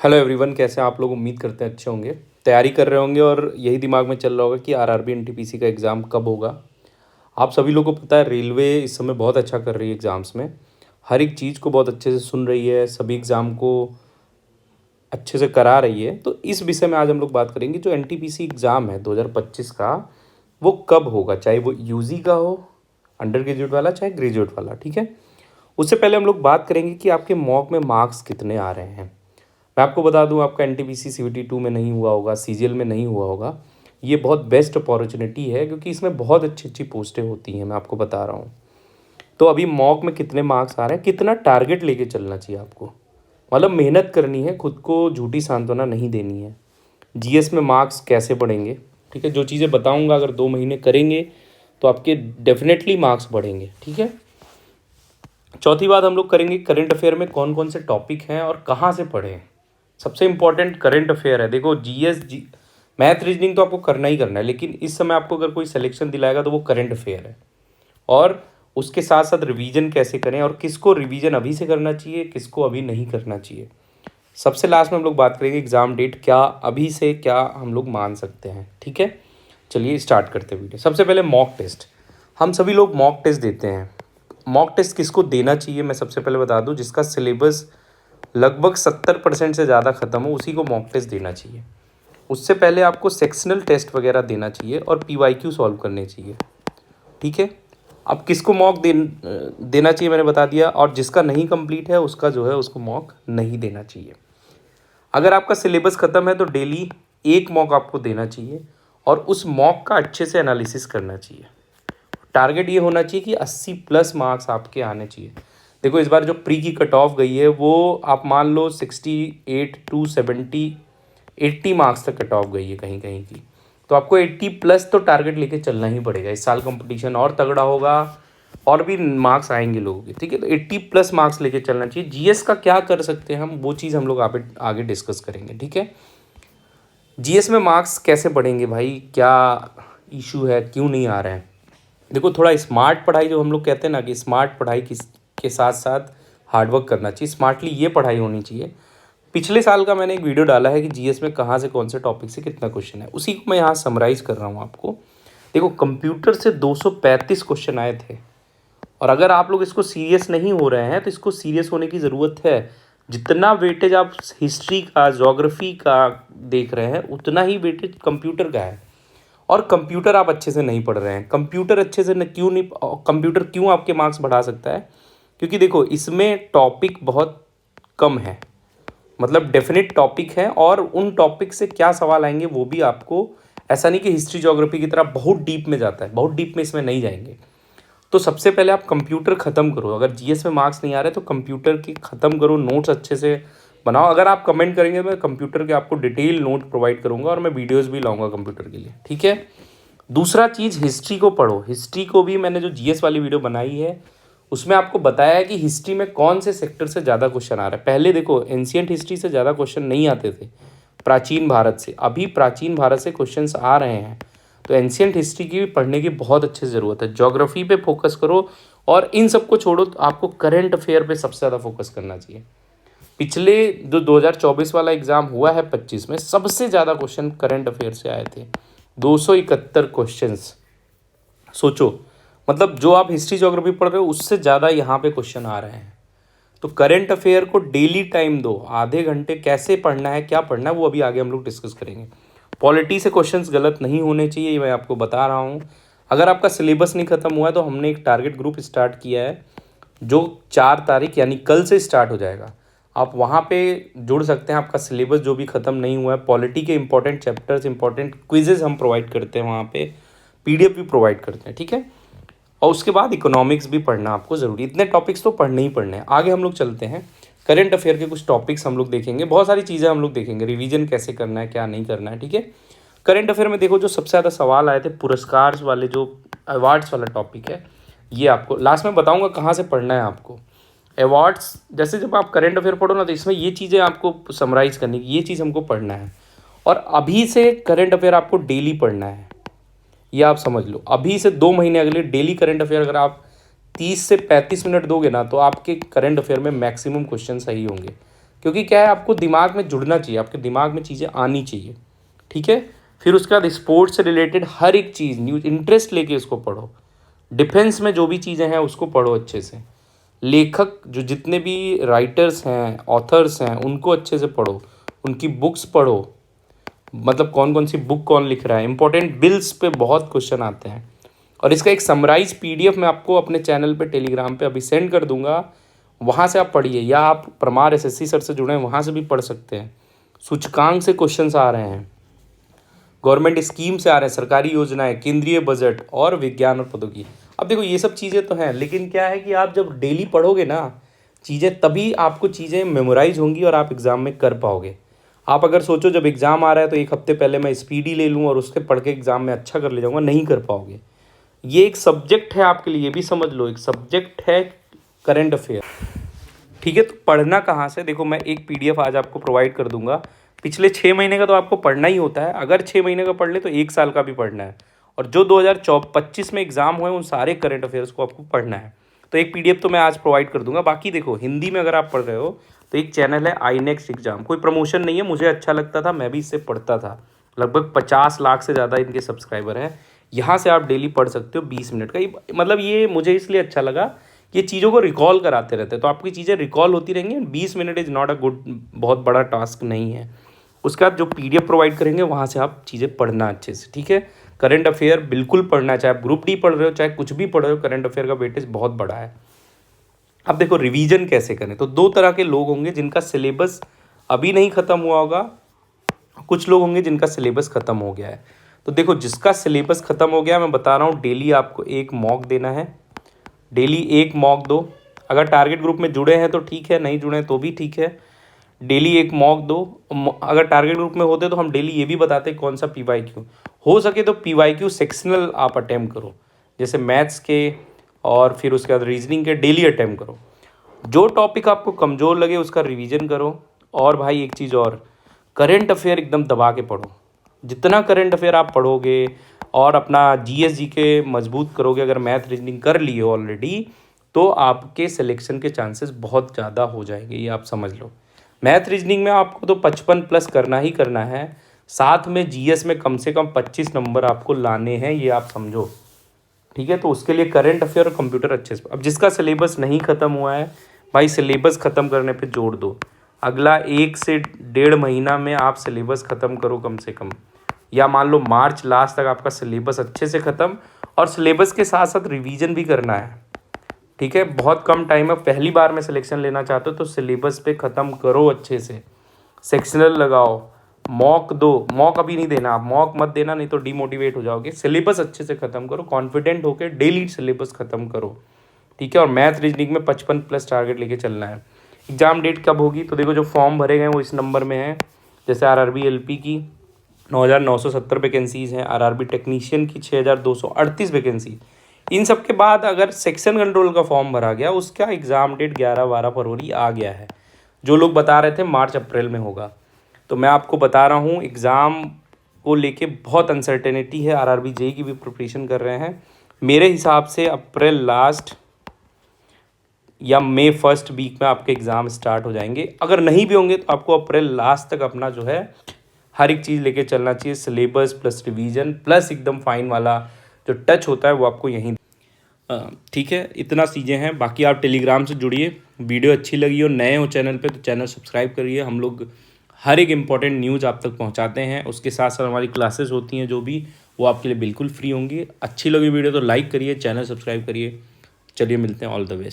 Hello everyone, कैसे हैं आप लोग। उम्मीद करते हैं अच्छे होंगे, तैयारी कर रहे होंगे और यही दिमाग में चल रहा होगा कि आरआरबी एनटीपीसी का एग्ज़ाम कब होगा। आप सभी लोगों को पता है रेलवे इस समय बहुत अच्छा कर रही है एग्ज़ाम्स में, हर एक चीज़ को बहुत अच्छे से सुन रही है, सभी एग्ज़ाम को अच्छे से करा रही है। तो इस विषय में आज हम लोग बात करेंगे जो एनटीपीसी एग्ज़ाम है 2025 का, वो कब होगा, चाहे वो यूजी का हो, अंडर ग्रेजुएट वाला, चाहे ग्रेजुएट वाला, ठीक है। उससे पहले हम लोग बात करेंगे कि आपके मॉक में मार्क्स कितने आ रहे हैं। मैं आपको बता दूं, आपका एनटीपीसी सीवीटी 2 में नहीं हुआ होगा, सीजीएल में नहीं हुआ होगा, ये बहुत बेस्ट अपॉर्चुनिटी है क्योंकि इसमें बहुत अच्छी अच्छी पोस्टें होती हैं, मैं आपको बता रहा हूँ। तो अभी मॉक में कितने मार्क्स आ रहे हैं, कितना टारगेट लेके चलना चाहिए आपको, मतलब मेहनत करनी है, खुद को झूठी सांत्वना नहीं देनी है। जीएस में मार्क्स कैसे बढ़ेंगे, ठीक है, जो चीज़ें बताऊँगा अगर 2 महीने करेंगे तो आपके डेफिनेटली मार्क्स बढ़ेंगे, ठीक है। चौथी बात हम लोग करेंगे करंट अफेयर में कौन कौन से टॉपिक हैं और कहाँ से पढ़ें। सबसे इम्पॉर्टेंट करंट अफेयर है। देखो मैथ रीजनिंग तो आपको करना ही करना है, लेकिन इस समय आपको अगर कोई सिलेक्शन दिलाएगा तो वो करंट अफेयर है। और उसके साथ साथ रिवीजन कैसे करें और किसको रिवीजन अभी से करना चाहिए, किसको अभी नहीं करना चाहिए। सबसे लास्ट में हम लोग बात करेंगे एग्ज़ाम डेट, क्या अभी से क्या हम लोग मान सकते हैं, ठीक है। चलिए स्टार्ट करते हैं वीडियो। सबसे पहले मॉक टेस्ट, हम सभी लोग मॉक टेस्ट देते हैं। मॉक टेस्ट किसको देना चाहिए, मैं सबसे पहले बता दूं, जिसका सिलेबस लगभग 70% से ज़्यादा ख़त्म हो उसी को मॉक टेस्ट देना चाहिए। उससे पहले आपको सेक्शनल टेस्ट वगैरह देना चाहिए और पीवाईक्यू सॉल्व करने चाहिए, ठीक है। अब किसको देना चाहिए मैंने बता दिया, और जिसका नहीं कंप्लीट है उसका जो है उसको मॉक नहीं देना चाहिए। अगर आपका सिलेबस ख़त्म है तो डेली एक मॉक आपको देना चाहिए और उस मॉक का अच्छे से एनालिसिस करना चाहिए। टारगेट ये होना चाहिए कि 80+ मार्क्स आपके आने चाहिए। देखो इस बार जो प्री की कट ऑफ गई है वो आप मान लो 68 टू 80 मार्क्स तक कट ऑफ गई है कहीं कहीं की। तो आपको 80+ तो टारगेट लेके चलना ही पड़ेगा। इस साल कंपटीशन और तगड़ा होगा और भी मार्क्स आएंगे लोगों के, ठीक है। तो 80+ मार्क्स लेके चलना चाहिए। जीएस का क्या कर सकते हैं हम, वो चीज़ हम लोग आगे डिस्कस करेंगे, ठीक है। जीएस में मार्क्स कैसे बढ़ेंगे भाई, क्या इशू है, क्यों नहीं आ रहे हैं। देखो थोड़ा स्मार्ट पढ़ाई जो हम लोग कहते हैं ना, कि स्मार्ट पढ़ाई के साथ साथ हार्डवर्क करना चाहिए, स्मार्टली ये पढ़ाई होनी चाहिए। पिछले साल का मैंने एक वीडियो डाला है कि जीएस में कहाँ से कौन से टॉपिक से कितना क्वेश्चन है, उसी को मैं यहाँ समराइज़ कर रहा हूँ आपको। देखो कंप्यूटर से 235 क्वेश्चन आए थे, और अगर आप लोग इसको सीरियस नहीं हो रहे हैं तो इसको सीरियस होने की ज़रूरत है। जितना वेटेज आप हिस्ट्री का, ज्योग्राफी का देख रहे हैं, उतना ही वेटेज कंप्यूटर का है। और कंप्यूटर आप अच्छे से नहीं पढ़ रहे हैं। कंप्यूटर अच्छे से न क्यों नहीं, कंप्यूटर क्यों आपके मार्क्स बढ़ा सकता है, क्योंकि देखो इसमें टॉपिक बहुत कम है, मतलब डेफिनेट टॉपिक है, और उन टॉपिक से क्या सवाल आएंगे वो भी आपको, ऐसा नहीं कि हिस्ट्री ज्योग्राफी की तरह बहुत डीप में जाता है, बहुत डीप में इसमें नहीं जाएंगे। तो सबसे पहले आप कंप्यूटर ख़त्म करो। अगर जीएस में मार्क्स नहीं आ रहे तो कंप्यूटर की ख़त्म करो, नोट्स अच्छे से बनाओ। अगर आप कमेंट करेंगे मैं कंप्यूटर के आपको डिटेल नोट प्रोवाइड करूंगा और मैं वीडियोस भी लाऊंगा कंप्यूटर के लिए, ठीक है। दूसरा चीज़, हिस्ट्री को पढ़ो। हिस्ट्री को भी मैंने जो जीएस वाली वीडियो बनाई है उसमें आपको बताया है कि हिस्ट्री में कौन से सेक्टर से ज़्यादा क्वेश्चन आ रहा है। पहले देखो एंशियंट हिस्ट्री से ज़्यादा क्वेश्चन नहीं आते थे, प्राचीन भारत से। अभी प्राचीन भारत से क्वेश्चंस आ रहे हैं, तो एंशियंट हिस्ट्री की भी पढ़ने की बहुत अच्छे ज़रूरत है। ज्योग्राफी पे फोकस करो, और इन सबको छोड़ो तो आपको करंट अफेयर पे सबसे ज़्यादा फोकस करना चाहिए। पिछले जो 2024 वाला एग्ज़ाम हुआ है 25 में, सबसे ज़्यादा क्वेश्चन करंट अफेयर से आए थे, 271 क्वेश्चंस। सोचो, मतलब जो आप हिस्ट्री ज्योग्राफी पढ़ रहे हो उससे ज़्यादा यहाँ पे क्वेश्चन आ रहे हैं। तो करंट अफेयर को डेली टाइम दो, आधे घंटे। कैसे पढ़ना है, क्या पढ़ना है, वो अभी आगे हम लोग डिस्कस करेंगे। पॉलिटी से क्वेश्चंस गलत नहीं होने चाहिए, ये मैं आपको बता रहा हूँ। अगर आपका सिलेबस नहीं ख़त्म हुआ है तो हमने एक टारगेट ग्रुप स्टार्ट किया है जो 4 तारीख यानी कल से स्टार्ट हो जाएगा। आप वहाँ पे जुड़ सकते हैं। आपका सिलेबस जो भी ख़त्म नहीं हुआ है, पॉलिटी के इंपॉर्टेंट चैप्टर्स, इंपॉर्टेंट क्विजेज हम प्रोवाइड करते हैं वहाँ पे, पीडीएफ भी प्रोवाइड करते हैं, ठीक है। और उसके बाद इकोनॉमिक्स भी पढ़ना आपको ज़रूरी। इतने टॉपिक्स तो पढ़ने ही पढ़ने हैं। आगे हम लोग चलते हैं, करंट अफेयर के कुछ टॉपिक्स हम लोग देखेंगे, बहुत सारी चीज़ें हम लोग देखेंगे, रिवीजन कैसे करना है, क्या नहीं करना है, ठीक है। करंट अफेयर में देखो जो सबसे ज़्यादा सवाल आए थे, पुरस्कार वाले, जो अवार्ड्स वाला टॉपिक है, ये आपको लास्ट में बताऊंगा कहाँ से पढ़ना है आपको। अवार्ड्स, जैसे जब आप करंट अफेयर पढ़ो ना तो इसमें ये चीज़ें आपको समराइज़ करनी, ये चीज़ हमको पढ़ना है। और अभी से करंट अफेयर आपको डेली पढ़ना है, ये आप समझ लो। अभी से 2 महीने अगले डेली करंट अफेयर अगर आप 30 से 35 मिनट दोगे ना, तो आपके करंट अफेयर में मैक्सिमम क्वेश्चन सही होंगे, क्योंकि क्या है, आपको दिमाग में जुड़ना चाहिए, आपके दिमाग में चीज़ें आनी चाहिए, ठीक है। फिर उसके बाद स्पोर्ट्स से रिलेटेड हर एक चीज़ न्यूज़ इंटरेस्ट लेके इसको पढ़ो। डिफेंस में जो भी चीज़ें हैं उसको पढ़ो अच्छे से। लेखक जो जितने भी राइटर्स हैं, ऑथर्स हैं, उनको अच्छे से पढ़ो, उनकी बुक्स पढ़ो, मतलब कौन कौन सी बुक कौन लिख रहा है। इंपॉर्टेंट बिल्स पे बहुत क्वेश्चन आते हैं, और इसका एक समराइज पीडीएफ मैं आपको अपने चैनल पे टेलीग्राम पे अभी सेंड कर दूंगा, वहाँ से आप पढ़िए, या आप परमार एसएससी सर से जुड़े हैं वहाँ से भी पढ़ सकते हैं। सूचकांक से क्वेश्चंस आ रहे हैं, गवर्नमेंट स्कीम से आ रहे हैं, सरकारी योजनाएं, केंद्रीय बजट और विज्ञान और प्रौद्योगिकी। अब देखो ये सब चीज़ें तो हैं, लेकिन क्या है कि आप जब डेली पढ़ोगे ना चीज़ें, तभी आपको चीज़ें मेमोराइज होंगी और आप एग्ज़ाम में कर पाओगे। आप अगर सोचो जब एग्ज़ाम आ रहा है तो एक हफ्ते पहले मैं स्पीडी ले लूँ और उसके पढ़ के एग्ज़ाम में अच्छा कर ले जाऊँगा, नहीं कर पाओगे। ये एक सब्जेक्ट है आपके लिए, ये भी समझ लो, एक सब्जेक्ट है करंट अफेयर, ठीक है। तो पढ़ना कहाँ से, देखो मैं एक पीडीएफ आज आपको प्रोवाइड कर दूंगा। पिछले 6 महीने का तो आपको पढ़ना ही होता है, अगर 6 महीने का पढ़ ले तो 1 साल का भी पढ़ना है, और जो 2025 में एग्जाम हुए उन सारे करंट अफेयर्स को आपको पढ़ना है। तो एक पीडीएफ तो मैं आज प्रोवाइड कर दूंगा। बाकी देखो हिंदी में अगर आप पढ़ रहे हो तो एक चैनल है आई नेक्स्ट एग्जाम, कोई प्रमोशन नहीं है, मुझे अच्छा लगता था, मैं भी इससे पढ़ता था। लगभग 50 लाख से ज़्यादा इनके सब्सक्राइबर हैं। यहाँ से आप डेली पढ़ सकते हो 20 मिनट का। मतलब ये मुझे इसलिए अच्छा लगा, ये चीज़ों को रिकॉल कराते रहते हैं, तो आपकी चीज़ें रिकॉल होती रहेंगी। 20 minute is not a good, बहुत बड़ा टास्क नहीं है। उसके बाद जो पीडीएफ प्रोवाइड करेंगे वहाँ से आप चीज़ें पढ़ना अच्छे से, ठीक है। करंट अफेयर बिल्कुल पढ़ना, चाहे आप ग्रुप डी पढ़ रहे हो चाहे कुछ भी पढ़ रहे हो, करंट अफेयर का वेटेज बहुत बड़ा है। अब देखो रिवीजन कैसे करें, तो 2 तरह के लोग होंगे जिनका सिलेबस अभी नहीं ख़त्म हुआ होगा, कुछ लोग होंगे जिनका सिलेबस ख़त्म हो गया है। तो देखो जिसका सिलेबस ख़त्म हो गया, मैं बता रहा हूँ, डेली आपको एक मॉक देना है, डेली एक मॉक दो। अगर टारगेट ग्रुप में जुड़े हैं तो ठीक है, नहीं जुड़े हैं तो भी ठीक है, डेली एक मॉक दो। अगर टारगेट ग्रुप में होते तो हम डेली ये भी बताते कौन सा पीवाईक्यू हो सके तो पीवाईक्यू सेक्शनल आप अटेम्प्ट करो, जैसे मैथ्स के और फिर उसके बाद रीजनिंग के डेली अटेम्प्ट करो। जो टॉपिक आपको कमज़ोर लगे उसका रिवीजन करो। और भाई एक चीज़ और, करंट अफेयर एकदम दबा के पढ़ो। जितना करंट अफेयर आप पढ़ोगे और अपना जीएस जीके मजबूत करोगे, अगर मैथ रीजनिंग कर लिए हो ऑलरेडी, तो आपके सिलेक्शन के चांसेस बहुत ज़्यादा हो जाएंगे, ये आप समझ लो। मैथ रीजनिंग में आपको तो 55+ करना ही करना है, साथ में जीएस में कम से कम 25 नंबर आपको लाने हैं, ये आप समझो, ठीक है। तो उसके लिए करंट अफेयर और कंप्यूटर अच्छे से। अब जिसका सिलेबस नहीं ख़त्म हुआ है भाई, सिलेबस ख़त्म करने पे जोड़ दो। अगला 1 से 1.5 महीना में आप सिलेबस ख़त्म करो कम से कम, या मान लो मार्च लास्ट तक आपका सिलेबस अच्छे से ख़त्म, और सिलेबस के साथ साथ रिवीजन भी करना है, ठीक है। बहुत कम टाइम है, पहली बार में सिलेक्शन लेना चाहते हो तो सिलेबस पे ख़त्म करो अच्छे से, सेक्शनल लगाओ, मॉक दो। मॉक अभी नहीं देना, आप मॉक मत देना, नहीं तो डिमोटिवेट हो जाओगे। सिलेबस अच्छे से ख़त्म करो, कॉन्फिडेंट होकर डेली सिलेबस ख़त्म करो, ठीक है। और मैथ रीजनिंग में 55+ टारगेट लेके चलना है। एग्ज़ाम डेट कब होगी, तो देखो जो फॉर्म भरे गए वो इस नंबर में है। जैसे आरआरबी एलपी की 9,970 वैकेंसीज़ हैं, आरआरबी टेक्नीशियन की 6,238 वैकेंसी। इन सब के बाद अगर सेक्शन कंट्रोल का फॉर्म भरा गया, उसका एग्ज़ाम डेट 11-12 फरवरी आ गया है। जो लोग बता रहे थे मार्च अप्रैल में होगा, तो मैं आपको बता रहा हूँ एग्ज़ाम को लेके बहुत अनसर्टेनिटी है। आरआरबी जेई की भी प्रिपरेशन कर रहे हैं। मेरे हिसाब से अप्रैल लास्ट या मई फर्स्ट वीक में आपके एग्ज़ाम स्टार्ट हो जाएंगे। अगर नहीं भी होंगे तो आपको अप्रैल लास्ट तक अपना जो है हर एक चीज़ लेके चलना चाहिए, सिलेबस प्लस रिवीजन प्लस एकदम फाइन वाला जो टच होता है वो आपको यहीं, ठीक है। इतना चीज़ें हैं। बाकी आप टेलीग्राम से जुड़िए। वीडियो अच्छी लगी हो, नए हो चैनल पे तो चैनल सब्सक्राइब करिए। हम लोग हर एक इम्पॉर्टेंट न्यूज़ आप तक पहुंचाते हैं। उसके साथ साथ हमारी क्लासेस होती हैं जो भी, वो आपके लिए बिल्कुल फ्री होंगी। अच्छी लगी वीडियो तो लाइक करिए, चैनल सब्सक्राइब करिए। चलिए मिलते हैं, ऑल द बेस्ट।